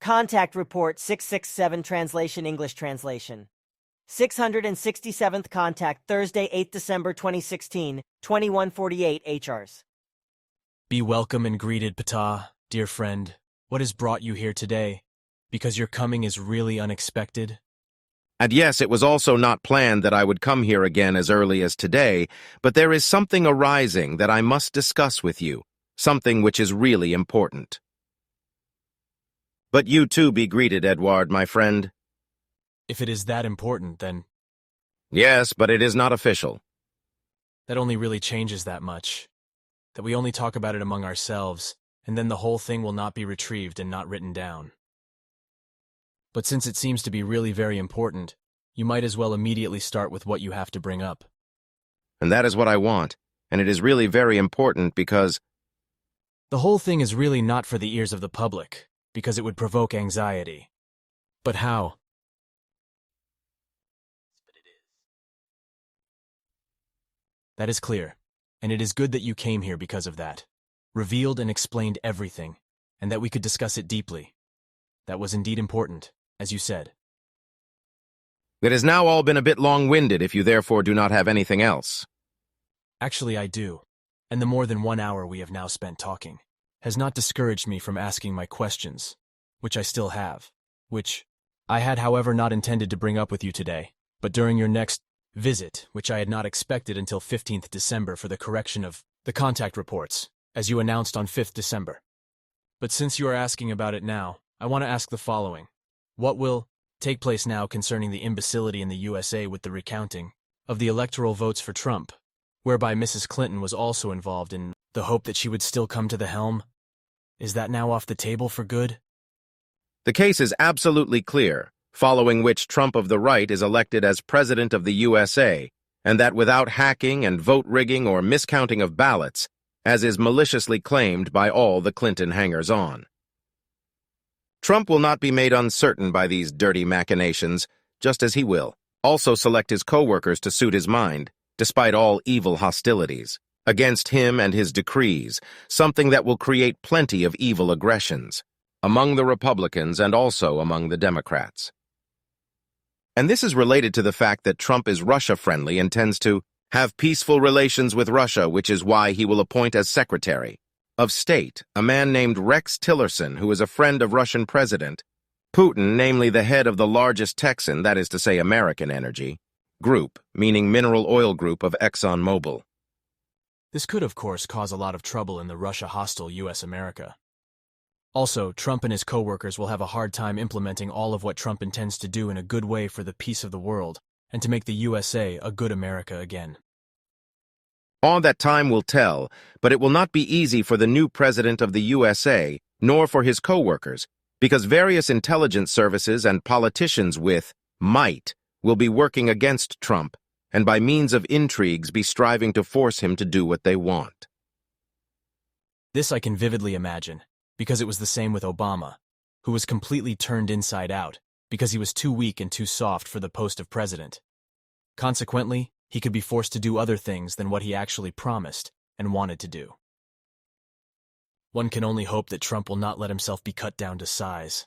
Contact Report 667 Translation English Translation. 667th Contact Thursday 8 December 2016, 2148 HRs. Be welcome and greeted, Ptaah, dear friend. What has brought you here today? Because your coming is really unexpected? And yes, it was also not planned that I would come here again as early as today, but there is something arising that I must discuss with you, something which is really important. But you too be greeted, Eduard, my friend. If it is that important, then Yes, but it is not official. that only really changes that much. That we only talk about it among ourselves, and then the whole thing will not be retrieved and not written down. But since it seems to be really very important, you might as well immediately start with what you have to bring up. And that is what I want, and it is really very important because The whole thing is really not for the ears of the public, because it would provoke anxiety. But how? That is clear, and it is good that you came here because of that. Revealed and explained everything, and that we could discuss it deeply. That was indeed important, as you said. it has now all been a bit long-winded if you therefore do not have anything else. Actually, I do, and the more than 1 hour we have now spent talking has not discouraged me from asking my questions, which I still have, which I had, however, not intended to bring up with you today, but during your next visit, which I had not expected until 15th December for the correction of the contact reports, as you announced on 5th December. But since you are asking about it now, I want to ask the following. What will take place now concerning the imbecility in the USA with the recounting of the electoral votes for Trump, whereby Mrs. Clinton was also involved in the hope that she would still come to the helm? Is that now off the table for good? The case is absolutely clear, following which Trump of the right is elected as President of the USA, and that without hacking and vote rigging or miscounting of ballots, as is maliciously claimed by all the Clinton hangers-on. Trump will not be made uncertain by these dirty machinations, just as he will also select his co-workers to suit his mind, despite all evil hostilities against him and his decrees, something that will create plenty of evil aggressions among the Republicans and also among the Democrats. And this is related to the fact that Trump is Russia-friendly and tends to have peaceful relations with Russia, which is why he will appoint as Secretary of State a man named Rex Tillerson, who is a friend of Russian President Putin, namely the head of the largest Texan, that is to say American Energy, group, meaning mineral oil group of ExxonMobil. This could, of course, cause a lot of trouble in the Russia-hostile U.S.-America. Also, Trump and his co-workers will have a hard time implementing all of what Trump intends to do in a good way for the peace of the world and to make the USA a good America again. All that time will tell, but it will not be easy for the new president of the USA, nor for his co-workers, because various intelligence services and politicians with might will be working against Trump, and by means of intrigues be striving to force him to do what they want. This I can vividly imagine, because it was the same with Obama, who was completely turned inside out because he was too weak and too soft for the post of president. Consequently, he could be forced to do other things than what he actually promised and wanted to do. One can only hope that Trump will not let himself be cut down to size.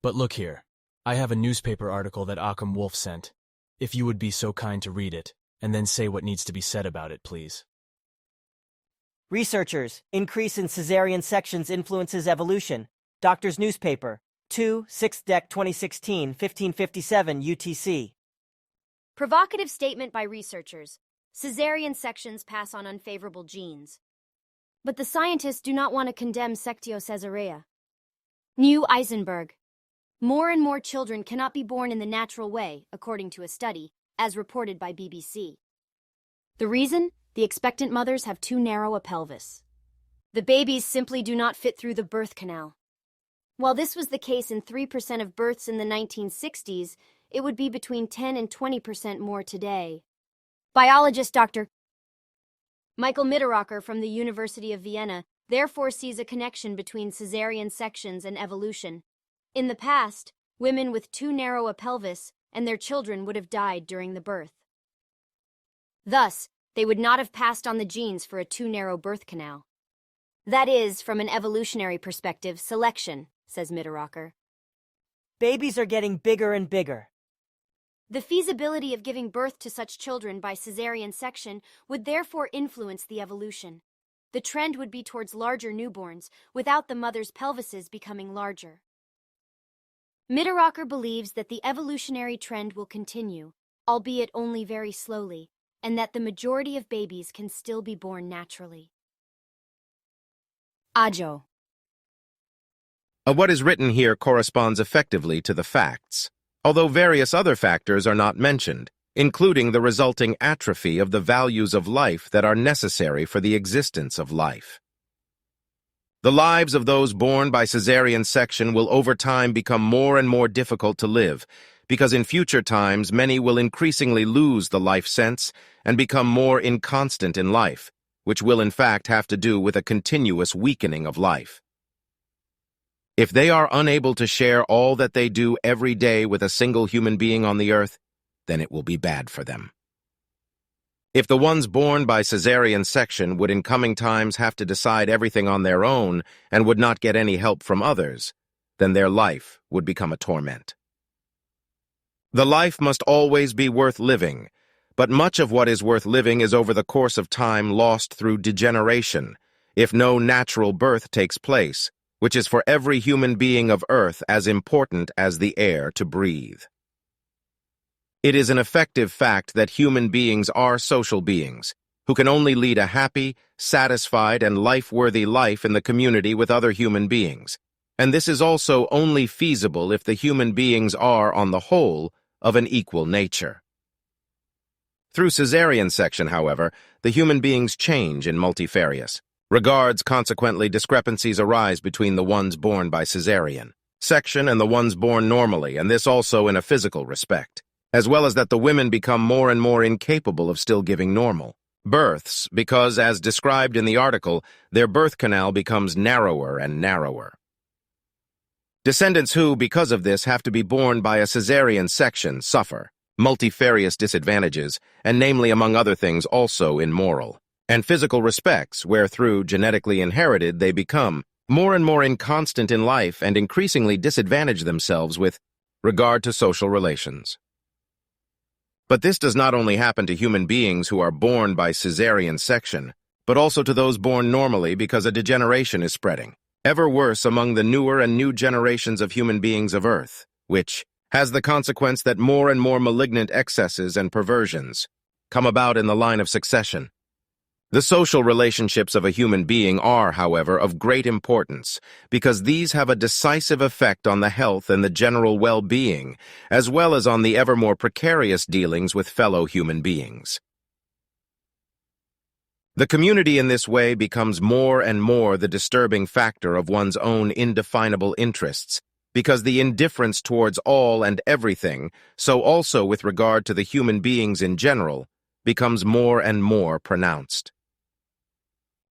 But look here, I have a newspaper article that Occam Wolf sent. If you would be so kind to read it, and then say what needs to be said about it, please. Researchers, increase in cesarean sections influences evolution. Doctor's Newspaper, 2, 6th Dec 2016, 1557 UTC. Provocative statement by researchers. Caesarean sections pass on unfavorable genes. But the scientists do not want to condemn sectio-caesarea. New Eisenberg. More and more children cannot be born in the natural way, according to a study, as reported by BBC. The reason? The expectant mothers have too narrow a pelvis. The babies simply do not fit through the birth canal. While this was the case in 3% of births in the 1960s, it would be between 10 and 20% more today. Biologist Dr. Michael Mitterrocker from the University of Vienna therefore sees a connection between caesarean sections and evolution. In the past, women with too narrow a pelvis and their children would have died during the birth. Thus, they would not have passed on the genes for a too narrow birth canal. That is, from an evolutionary perspective, selection, says Mitterrocker. Babies are getting bigger and bigger. The feasibility of giving birth to such children by cesarean section would therefore influence the evolution. The trend would be towards larger newborns, without the mother's pelvises becoming larger. Mitterrocker believes that the evolutionary trend will continue, albeit only very slowly, and that the majority of babies can still be born naturally. Ajo. What is written here corresponds effectively to the facts, although various other factors are not mentioned, including the resulting atrophy of the values of life that are necessary for the existence of life. The lives of those born by cesarean section will over time become more and more difficult to live, because in future times many will increasingly lose the life sense and become more inconstant in life, which will in fact have to do with a continuous weakening of life. If they are unable to share all that they do every day with a single human being on the earth, then it will be bad for them. If the ones born by cesarean section would in coming times have to decide everything on their own and would not get any help from others, then their life would become a torment. The life must always be worth living, but much of what is worth living is over the course of time lost through degeneration, if no natural birth takes place, which is for every human being of earth as important as the air to breathe. It is an effective fact that human beings are social beings, who can only lead a happy, satisfied, and life-worthy life in the community with other human beings, and this is also only feasible if the human beings are, on the whole, of an equal nature. Through cesarean section, however, the human beings change in multifarious regards. Consequently, discrepancies arise between the ones born by cesarean section and the ones born normally, and this also in a physical respect, as well as that the women become more and more incapable of still giving normal births because, as described in the article, their birth canal becomes narrower and narrower. Descendants who, because of this, have to be born by a cesarean section suffer multifarious disadvantages, and namely, among other things, also in moral and physical respects, where through genetically inherited they become more and more inconstant in life and increasingly disadvantage themselves with regard to social relations. But this does not only happen to human beings who are born by cesarean section, but also to those born normally, because a degeneration is spreading ever worse among the newer and new generations of human beings of Earth, which has the consequence that more and more malignant excesses and perversions come about in the line of succession. The social relationships of a human being are, however, of great importance, because these have a decisive effect on the health and the general well-being, as well as on the ever more precarious dealings with fellow human beings. The community in this way becomes more and more the disturbing factor of one's own indefinable interests, because the indifference towards all and everything, so also with regard to the human beings in general, becomes more and more pronounced.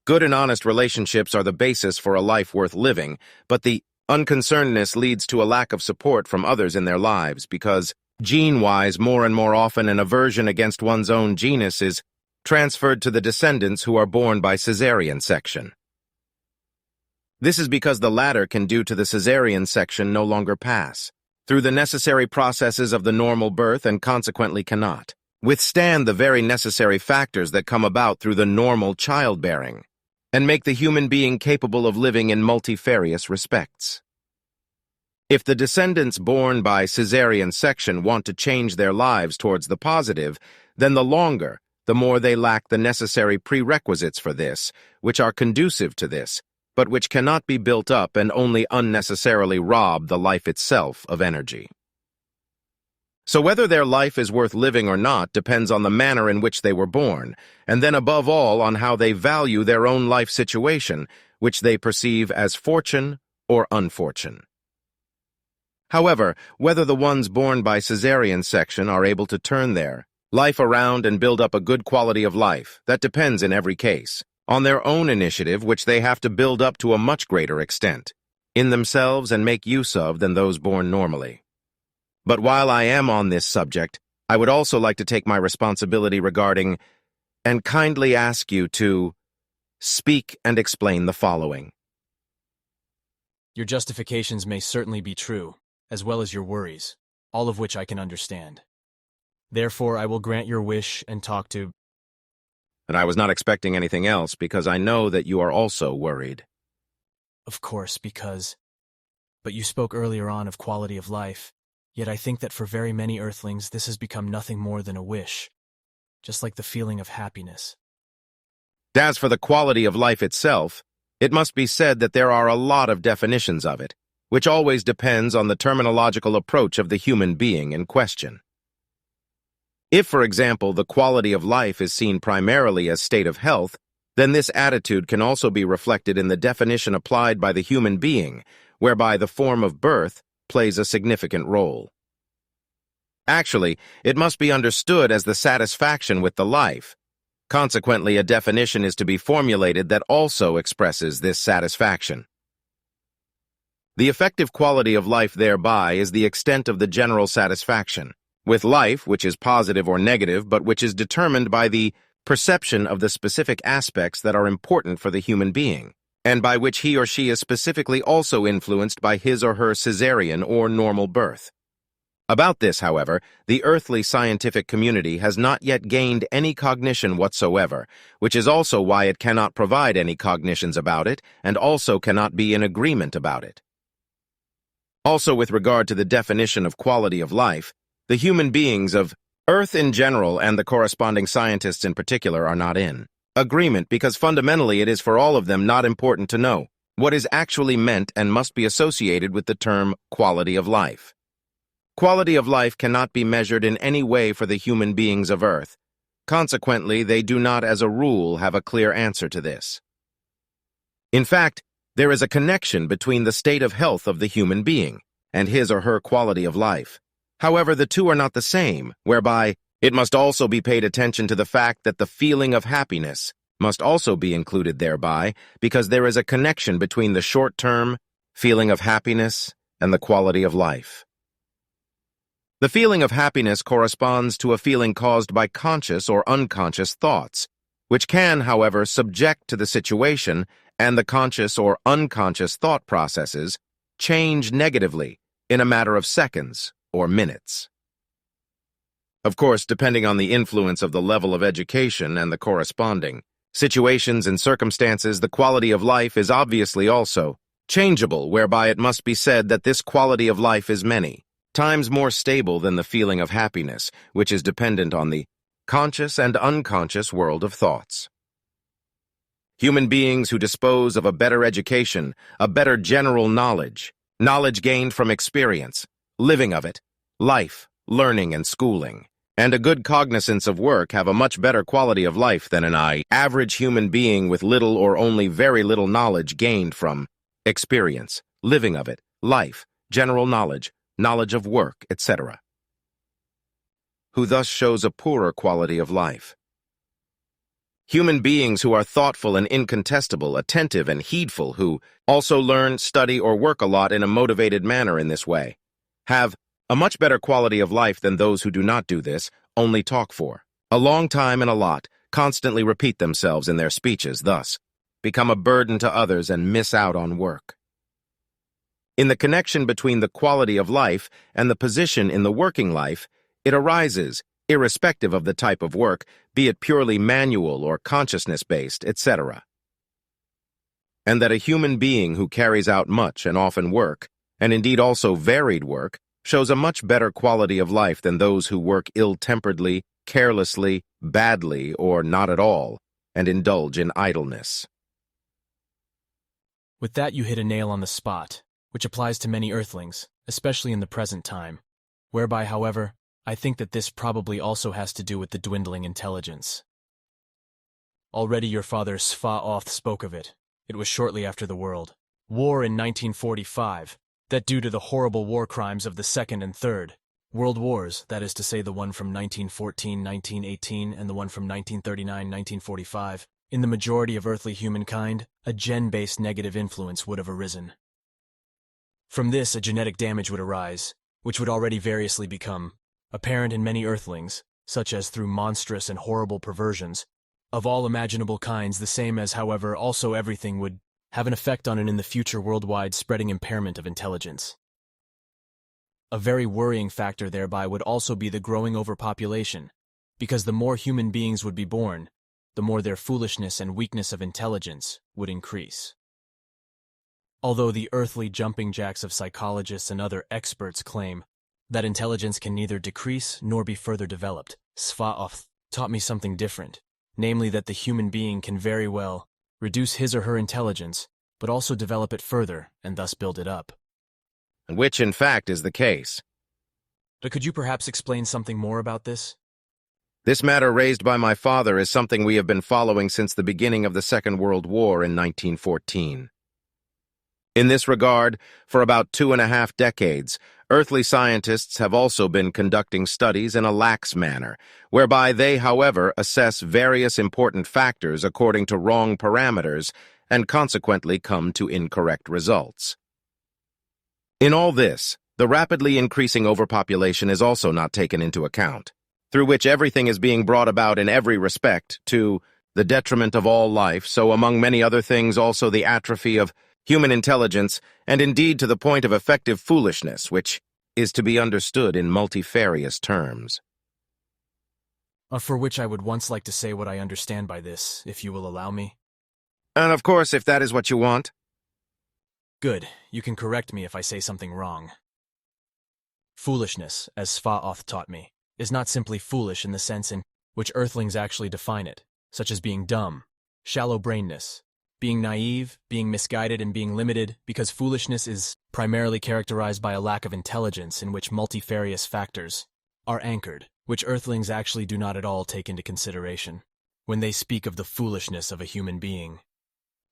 Good and honest relationships are the basis for a life worth living, but the unconcernedness leads to a lack of support from others in their lives because, gene-wise, more and more often an aversion against one's own genus is transferred to the descendants who are born by cesarean section. This is because the latter can, due to the cesarean section, no longer pass through the necessary processes of the normal birth and consequently cannot withstand the very necessary factors that come about through the normal childbearing, and make the human being capable of living in multifarious respects. If the descendants born by cesarean section want to change their lives towards the positive, then the longer, the more they lack the necessary prerequisites for this, which are conducive to this, but which cannot be built up and only unnecessarily rob the life itself of energy. So whether their life is worth living or not depends on the manner in which they were born, and then above all on how they value their own life situation, which they perceive as fortune or unfortune. However, whether the ones born by cesarean section are able to turn their life around and build up a good quality of life, that depends in every case on their own initiative, which they have to build up to a much greater extent in themselves and make use of than those born normally. But while I am on this subject, I would also like to take my responsibility regarding and kindly ask you to speak and explain the following. Your justifications may certainly be true, as well as your worries, all of which I can understand. Therefore, I will grant your wish and talk to— And I was not expecting anything else because I know that you are also worried. Of course, because— But you spoke earlier on of quality of life, yet I think that for very many Earthlings this has become nothing more than a wish, just like the feeling of happiness. As for the quality of life itself, it must be said that there are a lot of definitions of it, which always depends on the terminological approach of the human being in question. If, for example, the quality of life is seen primarily as state of health, then this attitude can also be reflected in the definition applied by the human being, whereby the form of birth plays a significant role. Actually, it must be understood as the satisfaction with the life. Consequently, a definition is to be formulated that also expresses this satisfaction. The effective quality of life thereby is the extent of the general satisfaction with life, which is positive or negative, but which is determined by the perception of the specific aspects that are important for the human being, and by which he or she is specifically also influenced by his or her cesarean or normal birth. About this, however, the earthly scientific community has not yet gained any cognition whatsoever, which is also why it cannot provide any cognitions about it, and also cannot be in agreement about it. Also, with regard to the definition of quality of life, the human beings of Earth in general and the corresponding scientists in particular are not in agreement because fundamentally it is for all of them not important to know what is actually meant and must be associated with the term quality of life. Quality of life cannot be measured in any way for the human beings of Earth. Consequently, they do not as a rule have a clear answer to this. In fact, there is a connection between the state of health of the human being and his or her quality of life. However, the two are not the same, whereby it must also be paid attention to the fact that the feeling of happiness must also be included thereby, because there is a connection between the short-term feeling of happiness and the quality of life. The feeling of happiness corresponds to a feeling caused by conscious or unconscious thoughts, which can, however, subject to the situation and the conscious or unconscious thought processes change negatively in a matter of seconds or minutes. Of course, depending on the influence of the level of education and the corresponding situations and circumstances, the quality of life is obviously also changeable, whereby it must be said that this quality of life is many times more stable than the feeling of happiness, which is dependent on the conscious and unconscious world of thoughts. Human beings who dispose of a better education, a better general knowledge gained from experience, living of it, life, learning and schooling, and a good cognizance of work have a much better quality of life than an average human being with little or only very little knowledge gained from experience, living of it, life, general knowledge of work, etc., who thus shows a poorer quality of life. Human beings who are thoughtful and incontestable, attentive and heedful, who also learn, study, or work a lot in a motivated manner in this way, have a much better quality of life than those who do not do this, only talk for a long time and a lot, constantly repeat themselves in their speeches, thus become a burden to others and miss out on work. In the connection between the quality of life and the position in the working life, it arises, irrespective of the type of work, be it purely manual or consciousness-based, etc. And that a human being who carries out much and often work, and indeed also varied work, shows a much better quality of life than those who work ill-temperedly, carelessly, badly, or not at all, and indulge in idleness. With that you hit a nail on the spot, which applies to many Earthlings, especially in the present time, whereby, however, I think that this probably also has to do with the dwindling intelligence. Already your father Sva-Oth spoke of it. It was shortly after the World War in 1945, that due to the horrible war crimes of the Second and Third World Wars, that is to say the one from 1914-1918 and the one from 1939-1945, in the majority of earthly humankind, a gen-based negative influence would have arisen. From this, a genetic damage would arise, which would already variously become apparent in many Earthlings, such as through monstrous and horrible perversions, of all imaginable kinds, the same as, however, also everything would have an effect on an in the future worldwide spreading impairment of intelligence. A very worrying factor thereby would also be the growing overpopulation, because the more human beings would be born, the more their foolishness and weakness of intelligence would increase. Although the earthly jumping jacks of psychologists and other experts claim that intelligence can neither decrease nor be further developed, Ptaah taught me something different, namely that the human being can very well reduce his or her intelligence, but also develop it further and thus build it up. Which, in fact, is the case. But could you perhaps explain something more about this? This matter raised by my father is something we have been following since the beginning of the Second World War in 1914. In this regard, for about 2.5 decades, earthly scientists have also been conducting studies in a lax manner, whereby they, however, assess various important factors according to wrong parameters and consequently come to incorrect results. In all this, the rapidly increasing overpopulation is also not taken into account, through which everything is being brought about in every respect to the detriment of all life, so among many other things also the atrophy of human intelligence, and indeed to the point of effective foolishness, which is to be understood in multifarious terms. For which I would once like to say what I understand by this, if you will allow me. And of course, if that is what you want. Good, you can correct me if I say something wrong. Foolishness, as Ptaah taught me, is not simply foolish in the sense in which earthlings actually define it, such as being dumb, shallow-brainedness, being naive, being misguided, and being limited, because foolishness is primarily characterized by a lack of intelligence in which multifarious factors are anchored, which earthlings actually do not at all take into consideration when they speak of the foolishness of a human being.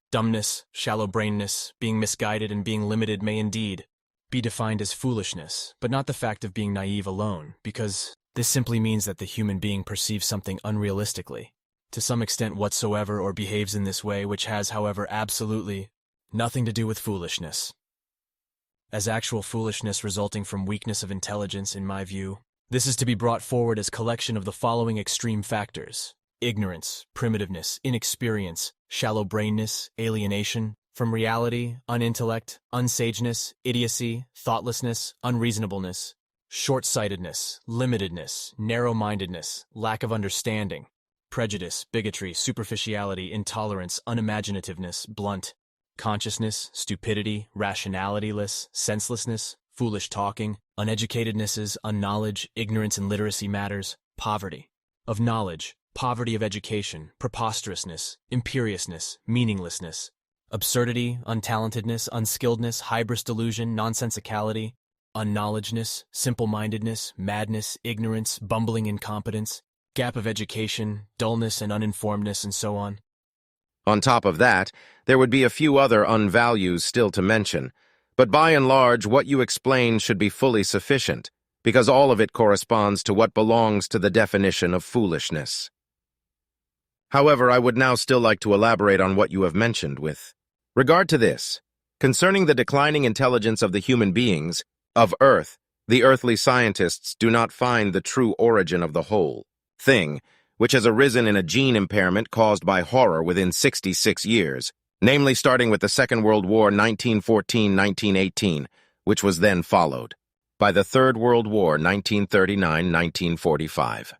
Dumbness, shallow-brainedness, being misguided, and being limited may indeed be defined as foolishness, but not the fact of being naive alone, because this simply means that the human being perceives something unrealistically, to some extent whatsoever, or behaves in this way, which has, however, absolutely nothing to do with foolishness. As actual foolishness resulting from weakness of intelligence, in my view, this is to be brought forward as collection of the following extreme factors: ignorance, primitiveness, inexperience, shallow-brainedness, alienation from reality, unintellect, unsageness, idiocy, thoughtlessness, unreasonableness, short-sightedness, limitedness, narrow-mindedness, lack of understanding, prejudice, bigotry, superficiality, intolerance, unimaginativeness, blunt consciousness, stupidity, rationalityless, senselessness, foolish talking, uneducatednesses, unknowledge, ignorance in literacy matters, poverty of knowledge, poverty of education, preposterousness, imperiousness, meaninglessness, absurdity, untalentedness, unskilledness, hybris delusion, nonsensicality, unknowledgeness, simple-mindedness, madness, ignorance, bumbling incompetence, gap of education, dullness and uninformedness, and so on. On top of that, there would be a few other unvalues still to mention, but by and large, what you explained should be fully sufficient, because all of it corresponds to what belongs to the definition of foolishness. However, I would now still like to elaborate on what you have mentioned with regard to this. Concerning the declining intelligence of the human beings, of Earth, the earthly scientists do not find the true origin of the whole thing, which has arisen in a gene impairment caused by horror within 66 years, namely starting with the Second World War 1914-1918, which was then followed by the Third World War 1939-1945.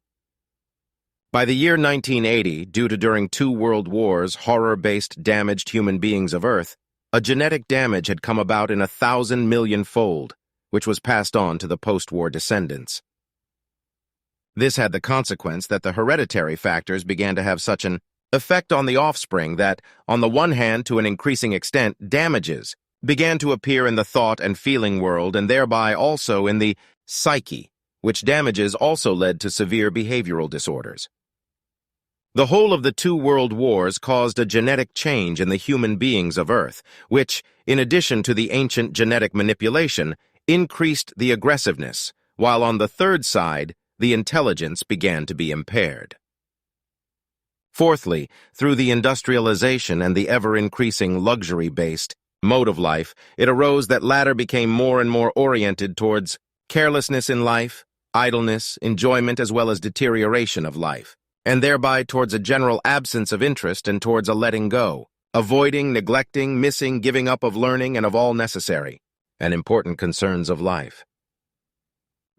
By the year 1980, due to during 2 world wars horror-based damaged human beings of Earth, a genetic damage had come about in 1,000 million-fold, which was passed on to the post-war descendants. This had the consequence that the hereditary factors began to have such an effect on the offspring that, on the one hand, to an increasing extent, damages began to appear in the thought and feeling world and thereby also in the psyche, which damages also led to severe behavioral disorders. The whole of the 2 world wars caused a genetic change in the human beings of Earth, which, in addition to the ancient genetic manipulation, increased the aggressiveness, while on the third side, the intelligence began to be impaired. Fourthly, through the industrialization and the ever-increasing luxury-based mode of life, it arose that latter became more and more oriented towards carelessness in life, idleness, enjoyment, as well as deterioration of life, and thereby towards a general absence of interest and towards a letting go avoiding, neglecting, missing, giving up of learning and of all necessary and important concerns of life.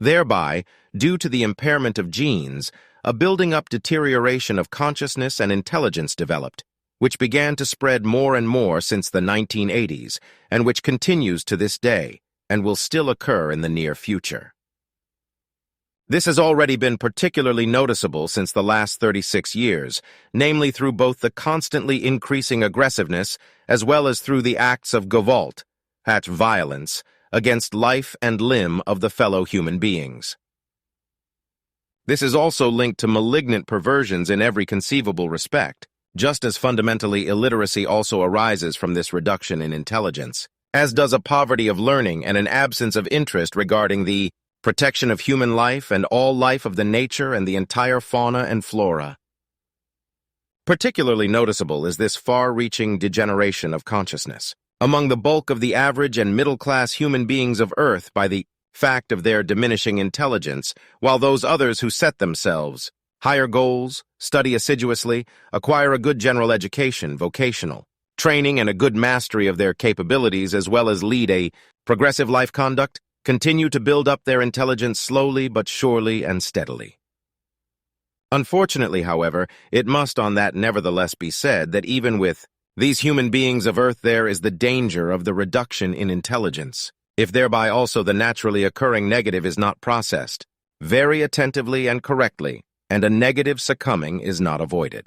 Thereby, due to the impairment of genes, a building-up deterioration of consciousness and intelligence developed, which began to spread more and more since the 1980s, and which continues to this day, and will still occur in the near future. This has already been particularly noticeable since the last 36 years, namely through both the constantly increasing aggressiveness as well as through the acts of Gewalt, violence, against life and limb of the fellow human beings. This is also linked to malignant perversions in every conceivable respect, just as fundamentally illiteracy also arises from this reduction in intelligence, as does a poverty of learning and an absence of interest regarding the protection of human life and all life of the nature and the entire fauna and flora. Particularly noticeable is this far-reaching degeneration of consciousness among the bulk of the average and middle-class human beings of Earth by the fact of their diminishing intelligence, while those others who set themselves higher goals, study assiduously, acquire a good general education, vocational training, and a good mastery of their capabilities, as well as lead a progressive life conduct, continue to build up their intelligence slowly but surely and steadily. Unfortunately, however, it must on that nevertheless be said that even with these human beings of Earth there is the danger of the reduction in intelligence, if thereby also the naturally occurring negative is not processed very attentively and correctly, and a negative succumbing is not avoided.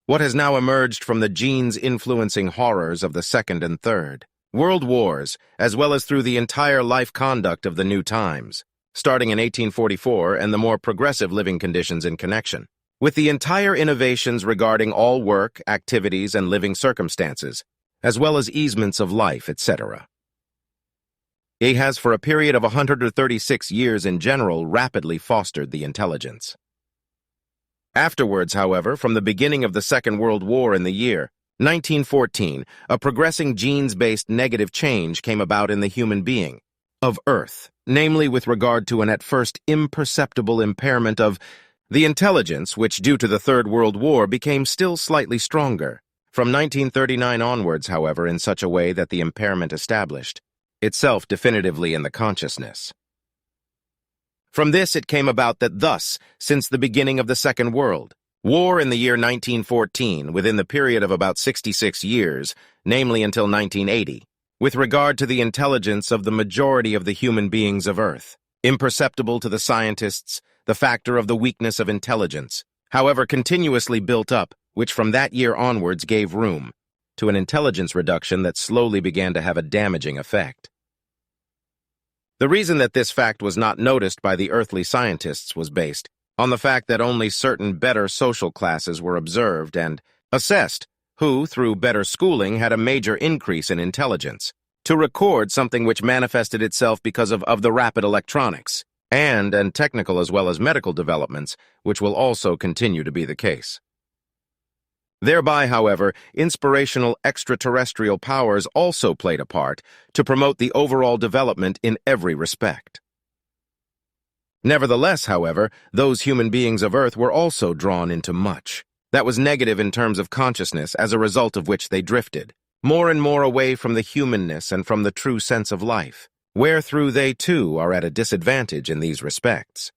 What has now emerged from the genes-influencing horrors of the Second and Third World Wars, as well as through the entire life conduct of the new times, starting in 1844 and the more progressive living conditions in connection, with the entire innovations regarding all work, activities, and living circumstances, as well as easements of life, etc. It has, for a period of 136 years in general, rapidly fostered the intelligence. Afterwards, however, from the beginning of the Second World War in the year 1914, a progressing genes-based negative change came about in the human being of Earth, namely with regard to an at first imperceptible impairment of the intelligence, which due to the Third World War became still slightly stronger, from 1939 onwards, however, in such a way that the impairment established itself definitively in the consciousness. From this it came about that thus, since the beginning of the Second World War in the year 1914, within the period of about 66 years, namely until 1980, with regard to the intelligence of the majority of the human beings of Earth, imperceptible to the scientists, the factor of the weakness of intelligence, however continuously built up, which from that year onwards gave room to an intelligence reduction that slowly began to have a damaging effect. The reason that this fact was not noticed by the earthly scientists was based on the fact that only certain better social classes were observed and assessed, who, through better schooling, had a major increase in intelligence, to record something which manifested itself because of the rapid electronics, and technical as well as medical developments, which will also continue to be the case. Thereby, however, inspirational extraterrestrial powers also played a part to promote the overall development in every respect. Nevertheless, however, those human beings of Earth were also drawn into much that was negative in terms of consciousness, as a result of which they drifted more and more away from the humanness and from the true sense of life, wherethrough they too are at a disadvantage in these respects.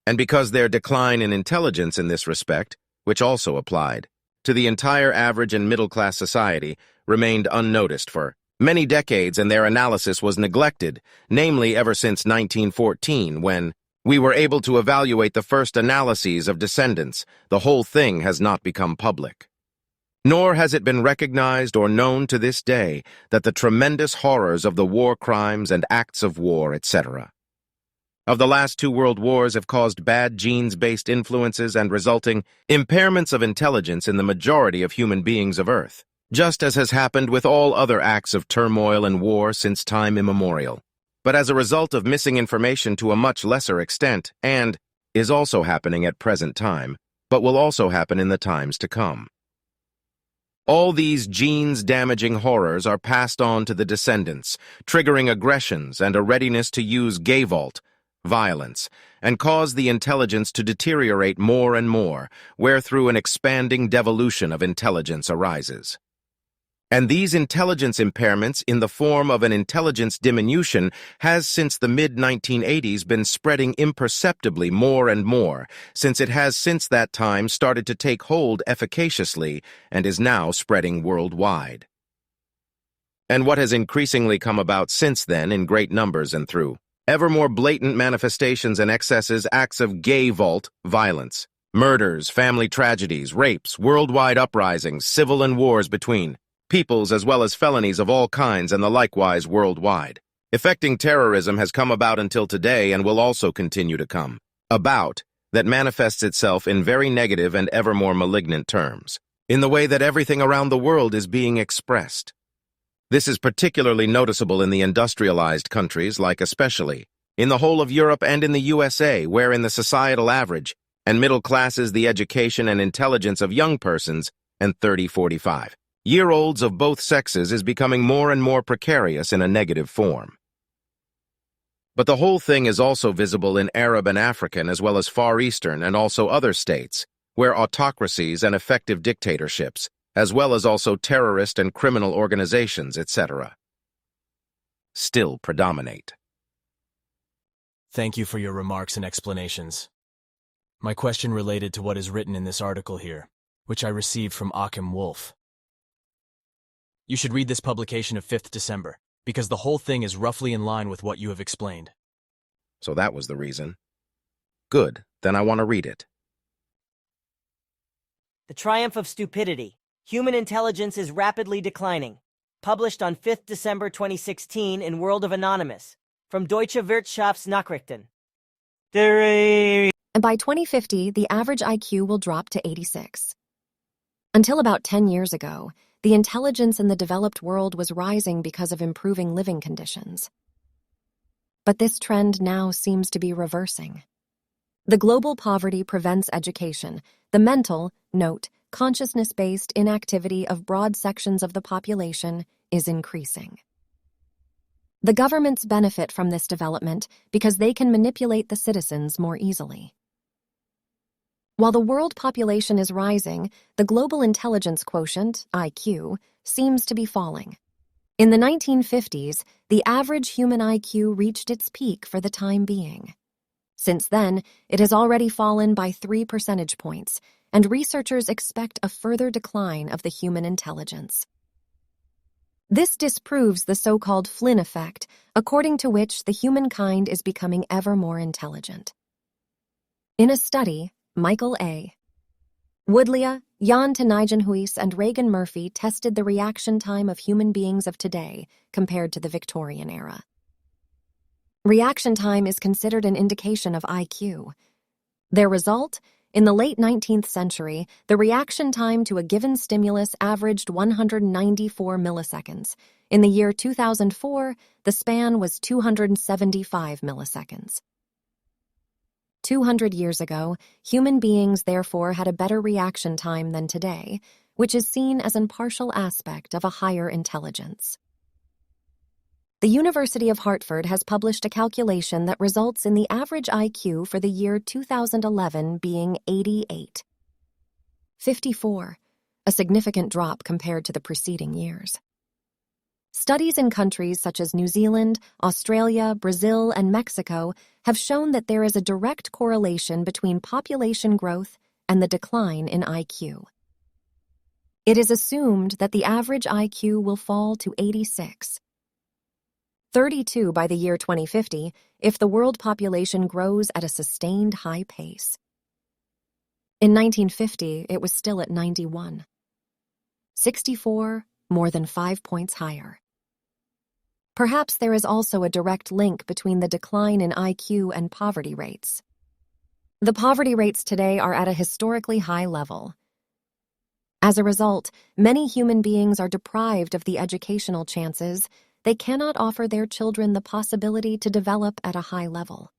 And because their decline in intelligence in this respect, which also applied to the entire average and middle-class society, remained unnoticed for many decades, and their analysis was neglected, namely ever since 1914, when we were able to evaluate the first analyses of descendants, the whole thing has not become public. Nor has it been recognized or known to this day that the tremendous horrors of the war crimes and acts of war, etc., of the last two world wars have caused bad genes-based influences and resulting impairments of intelligence in the majority of human beings of Earth, just as has happened with all other acts of turmoil and war since time immemorial, but as a result of missing information to a much lesser extent, and is also happening at present time, but will also happen in the times to come. All these genes-damaging horrors are passed on to the descendants, triggering aggressions and a readiness to use Gewalt, violence, and cause the intelligence to deteriorate more and more, wherethrough an expanding devolution of intelligence arises. And these intelligence impairments in the form of an intelligence diminution has since the mid-1980s been spreading imperceptibly more and more, since it has since that time started to take hold efficaciously and is now spreading worldwide. And what has increasingly come about since then in great numbers and through ever more blatant manifestations and excesses, acts of gay vault violence, murders, family tragedies, rapes, worldwide uprisings, civil and wars between peoples as well as felonies of all kinds and the likewise worldwide. Affecting terrorism has come about until today and will also continue to come about that manifests itself in very negative and ever more malignant terms, in the way that everything around the world is being expressed. This is particularly noticeable in the industrialized countries, like especially in the whole of Europe and in the USA, wherein the societal average and middle classes, the education and intelligence of young persons and 30-45-year-olds of both sexes is becoming more and more precarious in a negative form. But the whole thing is also visible in Arab and African as well as Far Eastern and also other states, where autocracies and effective dictatorships, as well as also terrorist and criminal organizations, etc., still predominate. Thank you for your remarks and explanations. My question related to what is written in this article here, which I received from Achim Wolf. You should read this publication of 5th December, because the whole thing is roughly in line with what you have explained. So that was the reason. Good, then I want to read it. The Triumph of Stupidity. Human Intelligence is Rapidly Declining. Published on 5th December 2016 in World of Anonymous. From Deutsche Wirtschaftsnachrichten. And by 2050, the average IQ will drop to 86. Until about 10 years ago, the intelligence in the developed world was rising because of improving living conditions. But this trend now seems to be reversing. The global poverty prevents education. The mental, note, consciousness-based inactivity of broad sections of the population is increasing. The governments benefit from this development because they can manipulate the citizens more easily. While the world population is rising, the global intelligence quotient, IQ, seems to be falling. In the 1950s, the average human IQ reached its peak for the time being. Since then, it has already fallen by 3 percentage points, and researchers expect a further decline of the human intelligence. This disproves the so-called Flynn effect, according to which the humankind is becoming ever more intelligent. In a study, Michael A. Woodlea, Jan te Nijenhuis, and Reagan Murphy tested the reaction time of human beings of today compared to the Victorian era. Reaction time is considered an indication of IQ. Their result? In the late 19th century, the reaction time to a given stimulus averaged 194 milliseconds. In the year 2004, the span was 275 milliseconds. 200 years ago, human beings therefore had a better reaction time than today, which is seen as an partial aspect of a higher intelligence. The University of Hartford has published a calculation that results in the average IQ for the year 2011 being 88. 54, a significant drop compared to the preceding years. Studies in countries such as New Zealand, Australia, Brazil, and Mexico have shown that there is a direct correlation between population growth and the decline in IQ. It is assumed that the average IQ will fall to 86. 32 by the year 2050 if the world population grows at a sustained high pace. In 1950, it was still at 91. 64, more than 5 points higher. Perhaps there is also a direct link between the decline in IQ and poverty rates. The poverty rates today are at a historically high level. As a result, many human beings are deprived of the educational chances. They cannot offer their children the possibility to develop at a high level.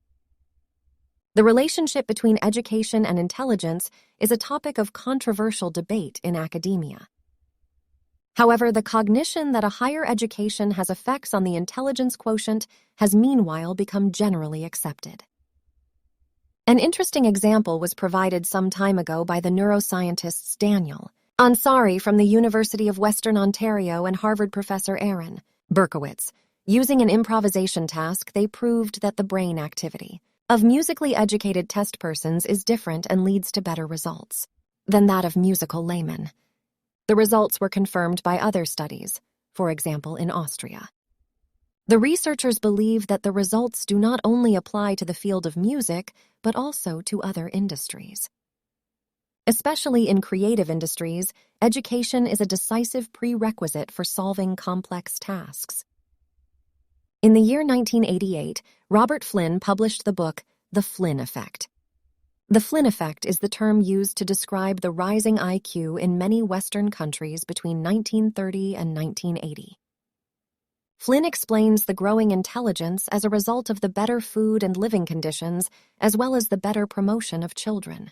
The relationship between education and intelligence is a topic of controversial debate in academia. However, the cognition that a higher education has effects on the intelligence quotient has meanwhile become generally accepted. An interesting example was provided some time ago by the neuroscientists Daniel Ansari from the University of Western Ontario and Harvard professor Aaron Berkowitz. Using an improvisation task, they proved that the brain activity of musically educated test persons is different and leads to better results than that of musical laymen. The results were confirmed by other studies, for example, in Austria. The researchers believe that the results do not only apply to the field of music, but also to other industries. Especially in creative industries, education is a decisive prerequisite for solving complex tasks. In the year 1988, Robert Flynn published the book, The Flynn Effect. The Flynn effect is the term used to describe the rising IQ in many Western countries between 1930 and 1980. Flynn explains the growing intelligence as a result of the better food and living conditions, as well as the better promotion of children.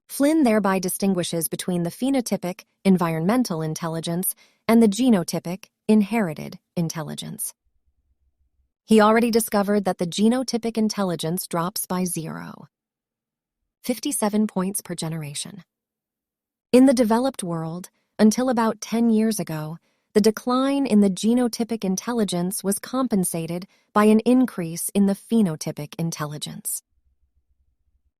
Flynn thereby distinguishes between the phenotypic, environmental intelligence, and the genotypic, inherited intelligence. He already discovered that the genotypic intelligence drops by 0.57 points per generation. In the developed world, until about 10 years ago, the decline in the genotypic intelligence was compensated by an increase in the phenotypic intelligence.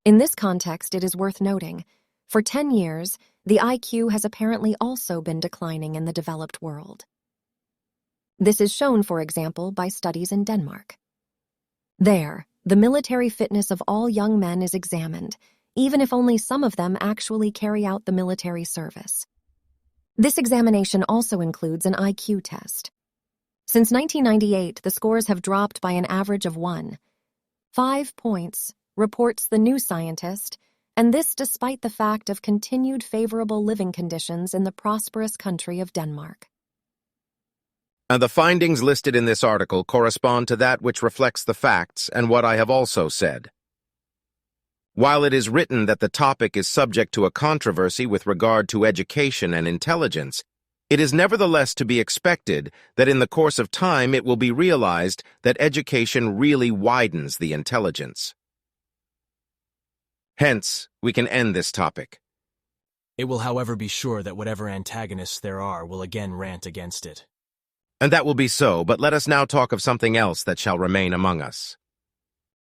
In this context, it is worth noting, for 10 years, the IQ has apparently also been declining in the developed world. This is shown, for example, by studies in Denmark. There, the military fitness of all young men is examined, even if only some of them actually carry out the military service. This examination also includes an IQ test. Since 1998, the scores have dropped by an average of 1.5 points, reports the New Scientist, and this despite the fact of continued favorable living conditions in the prosperous country of Denmark. And the findings listed in this article correspond to that which reflects the facts and what I have also said. While it is written that the topic is subject to a controversy with regard to education and intelligence, it is nevertheless to be expected that in the course of time it will be realized that education really widens the intelligence. Hence, we can end this topic. It will, however, be sure that whatever antagonists there are will again rant against it. And that will be so, but let us now talk of something else that shall remain among us.